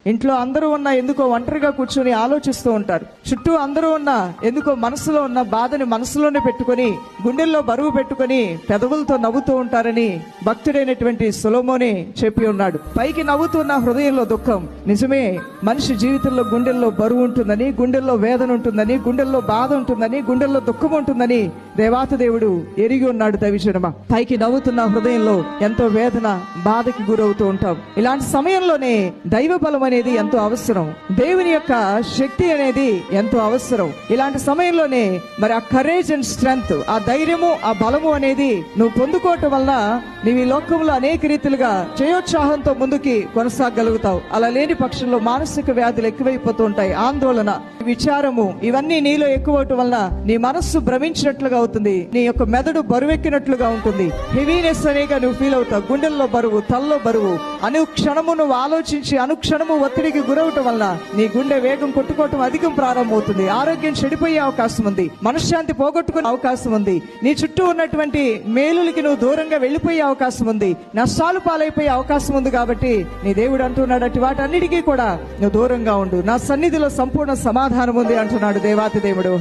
ఇంట్లో అందరూ ఉన్నా ఎందుకో ఒంటరిగా కూర్చొని ఆలోచిస్తూ ఉంటారు. చుట్టూ అందరూ ఉన్నా ఎందుకో మనసులో ఉన్న బాధని మనసులోనే పెట్టుకొని, గుండెల్లో బరువు పెట్టుకొని పెదవులతో నవ్వుతూ ఉంటారని భక్తుడైనటువంటి సొలొమోనే చెప్పి ఉన్నాడు. పైకి నవ్వుతున్న హృదయంలో దుఃఖం. నిజమే, మనిషి జీవితంలో గుండెల్లో బరువు ఉంటుందని, గుండెల్లో వేదన ఉంటుందని, గుండెల్లో బాధ ఉంటుందని, గుండెల్లో దుఃఖం ఉంటుందని దేవాతి దేవుడు ఎరిగి ఉన్నాడు. దైవజనమా, పైకి నవ్వుతున్న హృదయంలో ఎంతో వేదన, బాధకి గురవుతూ ఉంటాం. ఇలాంటి సమయంలోనే దైవ బలం అనేది ఎంతో అవసరం. దేవుని యొక్క శక్తి అనేది ఎంతో అవసరం. ఇలాంటి సమయంలోనే మరి ఆ కరేజ్ అండ్ స్ట్రెంగ్త్, ఆ ధైర్యము, ఆ బలము అనేది నువ్వు పొందుకోవటం వల్ల నీవు ఈ లోకంలో అనేక రీతిలుగా జయోత్సాహంతో ముందుకి కొనసాగలుగుతావు. అలా లేని పక్షంలో మానసిక వ్యాధులు ఎక్కువైపోతూ ఉంటాయి. ఆందోళన, విచారము, ఇవన్నీ నీలో ఎక్కువవటం వల్ల నీ మనస్సు భ్రమించినట్లుగా అవుతుంది. నీ యొక్క మెదడు బరువెక్కినట్లుగా ఉంటుంది. హెవీనెస్ అనేగా నువ్వు ఫీల్ అవుతావు. గుండెల్లో బరువు, తల్లో బరువు. అనుక్షణము నువ్వు ఆలోచించి అనుక్షణము ఒత్తిడికి గురవటం వల్ల నీ గుండె వేగం కొట్టుకోవటం అధికం ప్రారంభమవుతుంది. ఆరోగ్యం చెడిపోయే అవకాశం ఉంది. మనశ్శాంతి పోగొట్టుకునే అవకాశం ఉంది. నీ చుట్టూ ఉన్నటువంటి మేలులకి నువ్వు దూరంగా వెళ్లిపోయే అవకాశం ఉంది. నష్టాలు పాలైపోయే అవకాశం ఉంది. కాబట్టి నీ దేవుడు అంటున్నాడు, అటు వాటన్నిటికీ కూడా నువ్వు దూరంగా ఉండు. నా సన్నిధిలో సంపూర్ణ సమాధానం ఉంది అంటున్నాడు దేవాతి దేవుడు.